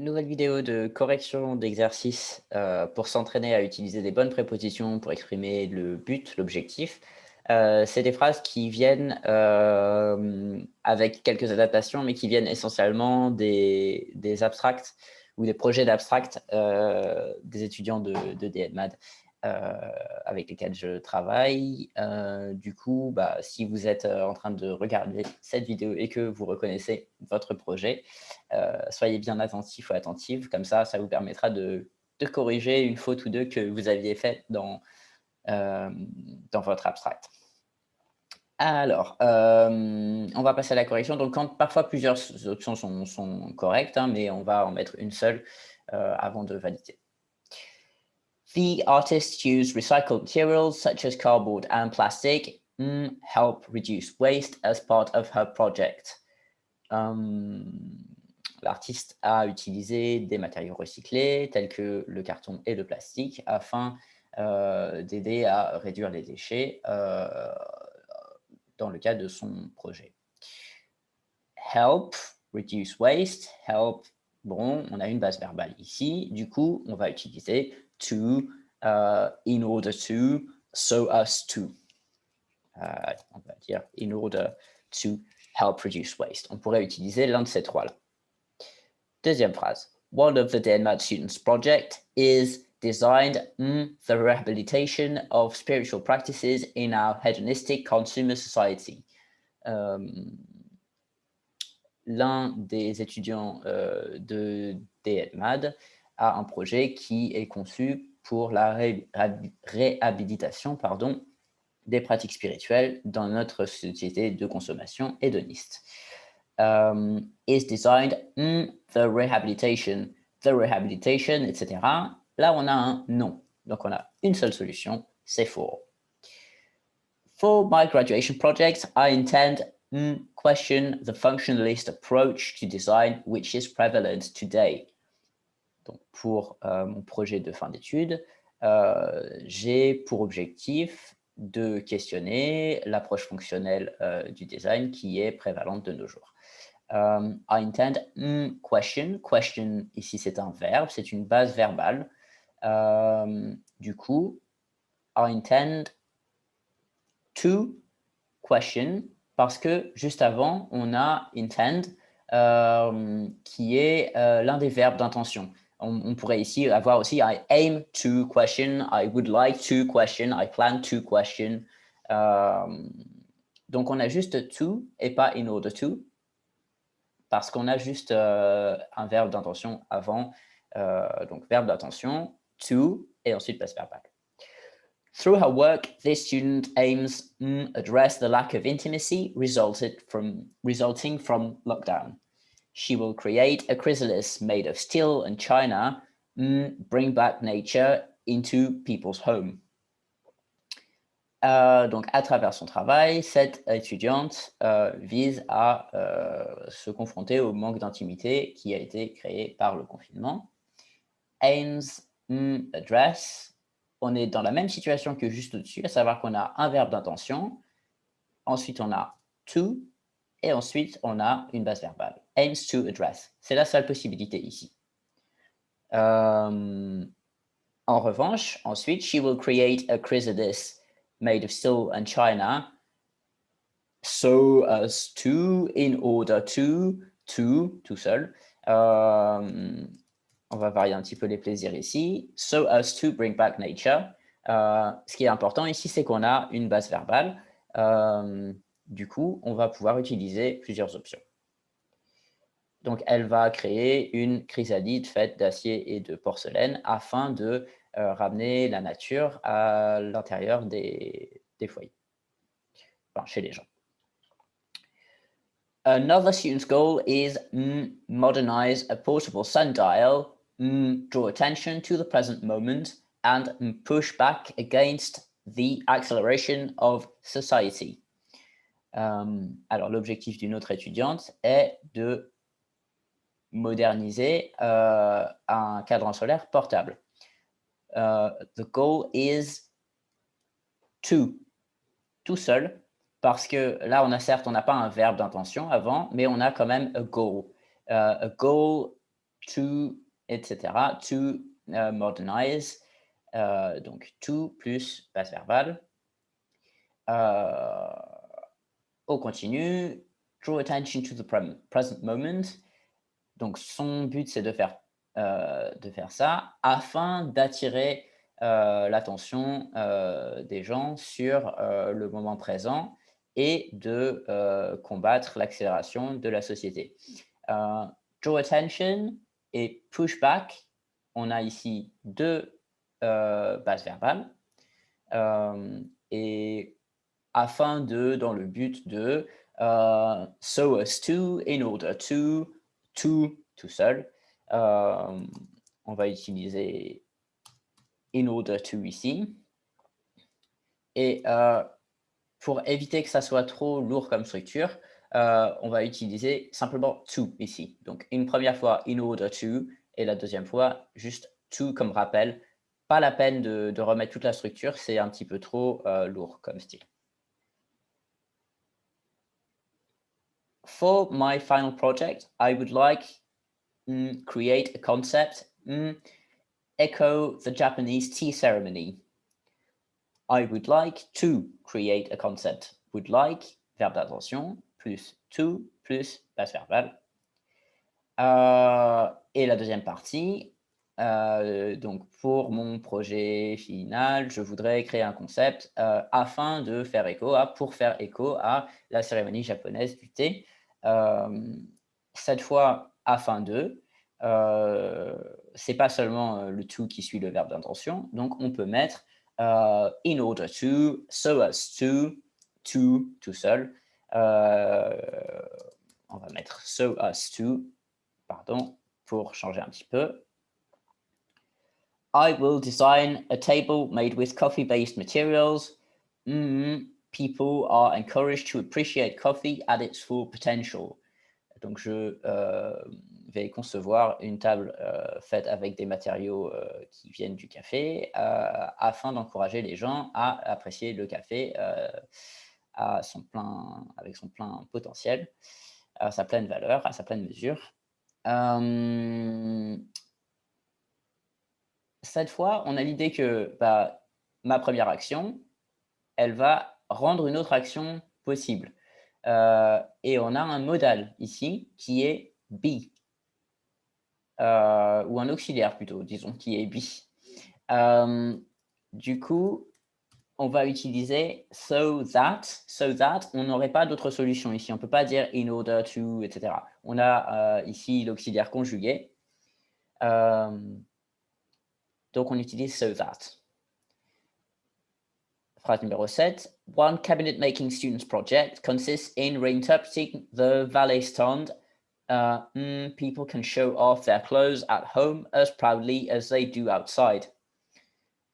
Nouvelle vidéo de correction d'exercice pour s'entraîner à utiliser des bonnes prépositions pour exprimer le but, l'objectif. C'est des phrases qui viennent avec quelques adaptations, mais qui viennent essentiellement des abstracts ou des projets d'abstracts des étudiants de DNMAD euh, avec lesquels je travaille. Du coup, si vous êtes en train de regarder cette vidéo et que vous reconnaissez votre projet, soyez bien attentifs ou attentives, comme ça vous permettra de corriger une faute ou deux que vous aviez faite dans votre abstract. Alors, on va passer à la correction. Donc, quand parfois plusieurs options sont correctes, hein, mais on va en mettre une seule avant de valider. The artists use recycled materials such as cardboard and plastic help reduce waste as part of her project. L'artiste a utilisé des matériaux recyclés tels que le carton et le plastique afin d'aider à réduire les déchets dans le cadre de son projet. Help, reduce waste, help, bon, on a une base verbale ici, du coup, on va utiliser to, in order to, so as to. On va dire in order to help reduce waste. On pourrait utiliser l'un de ces trois-là. Deuxième phrase. One of the DNMAD students' project is designed the rehabilitation of spiritual practices in our hedonistic consumer society. L'un des étudiants de DNMAD a un projet qui est conçu pour la réhabilitation des pratiques spirituelles dans notre société de consommation hédoniste. Is designed the rehabilitation, etc. Là, on a un non. Donc, on a une seule solution, c'est for. For my graduation project, I intend question the functionalist approach to design which is prevalent today. Donc, pour mon projet de fin d'études, j'ai pour objectif de questionner l'approche fonctionnelle du design qui est prévalente de nos jours. I intend question. Question, ici, c'est un verbe, c'est une base verbale. Du coup, I intend to question, parce que juste avant, on a intend, qui est l'un des verbes d'intention. On pourrait ici avoir aussi I aim to question, I would like to question, I plan to question. Donc, on a juste to et pas in order to, parce qu'on a juste un verbe d'intention avant. Donc, verbe d'intention, to, et ensuite passe verbal. Through her work, this student aims address the lack of intimacy resulting from lockdown. She will create a chrysalis made of steel and china, bring back nature into people's home. Donc, à travers son travail, cette étudiante vise à se confronter au manque d'intimité qui a été créé par le confinement. Aims, address. On est dans la même situation que juste au-dessus, à savoir qu'on a un verbe d'intention, ensuite on a to, et ensuite on a une base verbale. Aims to address. C'est la seule possibilité ici. En revanche, ensuite, she will create a chrysalis made of steel and china, so as to, in order to, tout seul. On va varier un petit peu les plaisirs ici. So as to bring back nature. Ce qui est important ici, c'est qu'on a une base verbale. Du coup, on va pouvoir utiliser plusieurs options. Donc, elle va créer une chrysalide faite d'acier et de porcelaine afin de ramener la nature à l'intérieur des foyers, enfin, chez les gens. Another student's goal is modernize a portable sundial, draw attention to the present moment, and push back against the acceleration of society. Alors, l'objectif d'une autre étudiante est de moderniser un cadran solaire portable. The goal is to, tout seul, parce que là, on n'a pas un verbe d'intention avant, mais on a quand même a goal. A goal to, etc. To modernize, donc to plus base verbale. Au continu, draw attention to the present moment. Donc, son but, c'est de faire ça afin d'attirer l'attention des gens sur le moment présent et de combattre l'accélération de la société. Draw attention et push back, on a ici deux bases verbales. Et afin de, dans le but de so as to, in order to, tout seul. On va utiliser in order to ici. Et pour éviter que ça soit trop lourd comme structure, on va utiliser simplement to ici. Donc, une première fois in order to et la deuxième fois juste to comme rappel. Pas la peine de remettre toute la structure, c'est un petit peu trop lourd comme style. For my final project, I would like create a concept, echo the Japanese tea ceremony. I would like to create a concept. Would like, verbe d'intention, plus to, plus base verbale. Et la deuxième partie, donc pour mon projet final, je voudrais créer un concept afin de faire écho pour faire écho à la cérémonie japonaise du thé. Cette fois, afin de, c'est pas seulement le to qui suit le verbe d'intention, donc on peut mettre in order to, so as to, tout seul. On va mettre so as to, pardon, pour changer un petit peu. I will design a table made with coffee-based materials. People are encouraged to appreciate coffee at its full potential. Donc, je vais concevoir une table faite avec des matériaux qui viennent du café afin d'encourager les gens à apprécier le café avec son plein potentiel, à sa pleine valeur, à sa pleine mesure. Cette fois, on a l'idée que ma première action, elle va rendre une autre action possible. Et on a un modal ici qui est be, ou un auxiliaire plutôt, disons, qui est be. Du coup, on va utiliser so that. So that, on n'aurait pas d'autre solution ici. On ne peut pas dire in order to, etc. On a ici l'auxiliaire conjugué. Donc, on utilise so that. Phrase numéro 7. One cabinet making students project consists in reinterpreting the valet stand. People can show off their clothes at home as proudly as they do outside.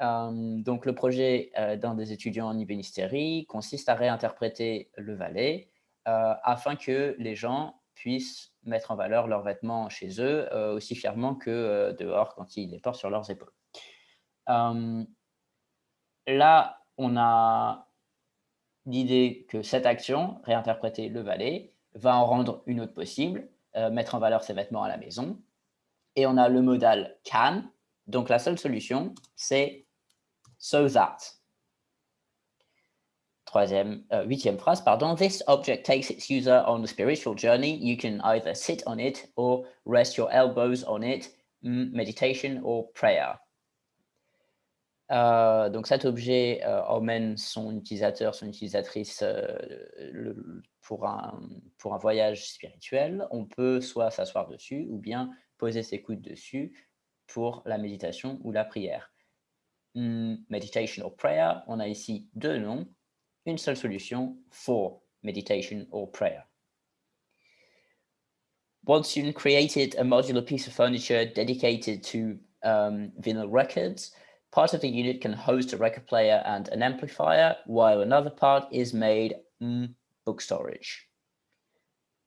Donc, le projet d'un des étudiants en ébénisterie consiste à réinterpréter le valet afin que les gens puissent mettre en valeur leurs vêtements chez eux aussi fièrement que dehors quand ils les portent sur leurs épaules. Là, on a l'idée que cette action, réinterpréter le valet, va en rendre une autre possible, mettre en valeur ses vêtements à la maison. Et on a le modal can. Donc, la seule solution, c'est so that. Huitième phrase, pardon. This object takes its user on a spiritual journey. You can either sit on it or rest your elbows on it. Meditation or prayer. Donc cet objet emmène son utilisateur, son utilisatrice pour un voyage spirituel. On peut soit s'asseoir dessus ou bien poser ses coudes dessus pour la méditation ou la prière. Meditation or prayer, on a ici deux noms, une seule solution, for meditation or prayer. One student created a modular piece of furniture dedicated to vinyl records. Part of the unit can host a record player and an amplifier, while another part is made book storage.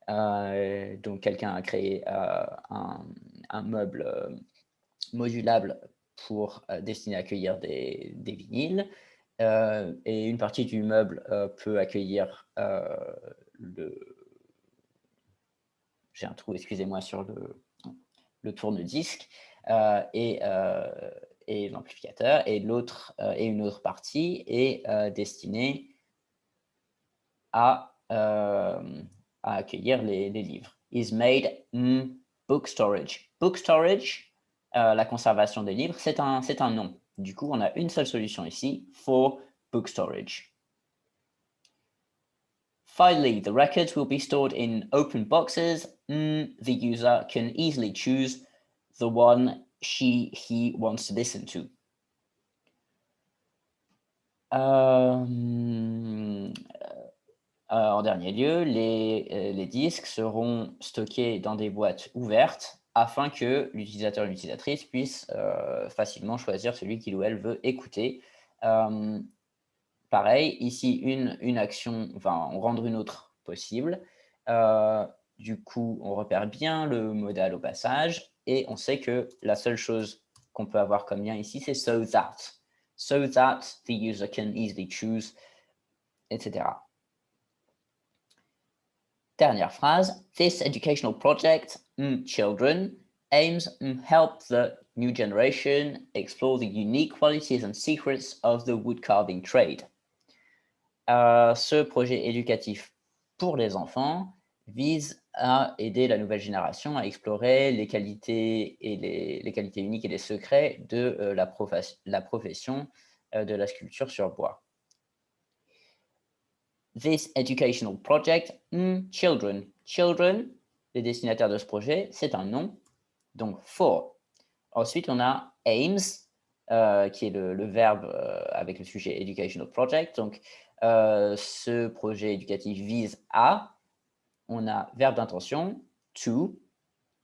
Donc, quelqu'un a créé un meuble modulable pour destiné à accueillir des vinyles. Et une partie du meuble peut accueillir J'ai un trou, excusez-moi, sur le tourne-disque et l'amplificateur, et une autre partie est destinée à accueillir les livres. Is made book storage. Book storage, la conservation des livres, c'est un nom. Du coup, on a une seule solution ici, for book storage. Finally, the records will be stored in open boxes. The user can easily choose the one he wants to listen to. En dernier lieu, les disques seront stockés dans des boîtes ouvertes afin que l'utilisateur ou l'utilisatrice puisse facilement choisir celui qu'il ou elle veut écouter. Pareil, ici, une action va en rendre une autre possible. Du coup, on repère bien le modal au passage et on sait que la seule chose qu'on peut avoir comme lien ici, c'est so that. So that the user can easily choose, etc. Dernière phrase. This educational project, children, aims help the new generation explore the unique qualities and secrets of the woodcarving trade. Ce projet éducatif pour les enfants vise à aider la nouvelle génération à explorer les qualités uniques et les secrets de la profession de la sculpture sur bois. This educational project, children. Children, les destinataires de ce projet, c'est un nom, donc for. Ensuite, on a aims, qui est le verbe avec le sujet educational project. Donc, ce projet éducatif vise à, on a verbe d'intention, to,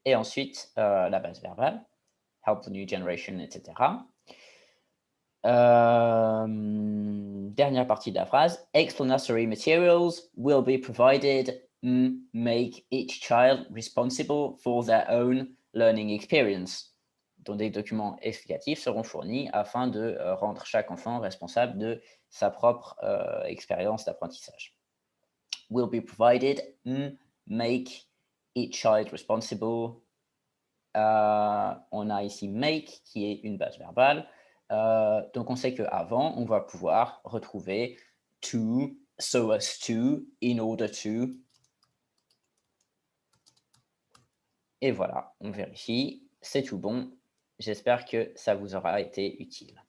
et ensuite la base verbale, help the new generation, etc. Dernière partie de la phrase, explanatory materials will be provided, make each child responsible for their own learning experience. Donc, des documents explicatifs seront fournis afin de rendre chaque enfant responsable de sa propre expérience d'apprentissage. Will be provided, make each child responsible. On a ici make qui est une base verbale. Donc, on sait qu'avant, on va pouvoir retrouver to, so as to, in order to. Et voilà, on vérifie, c'est tout bon. J'espère que ça vous aura été utile.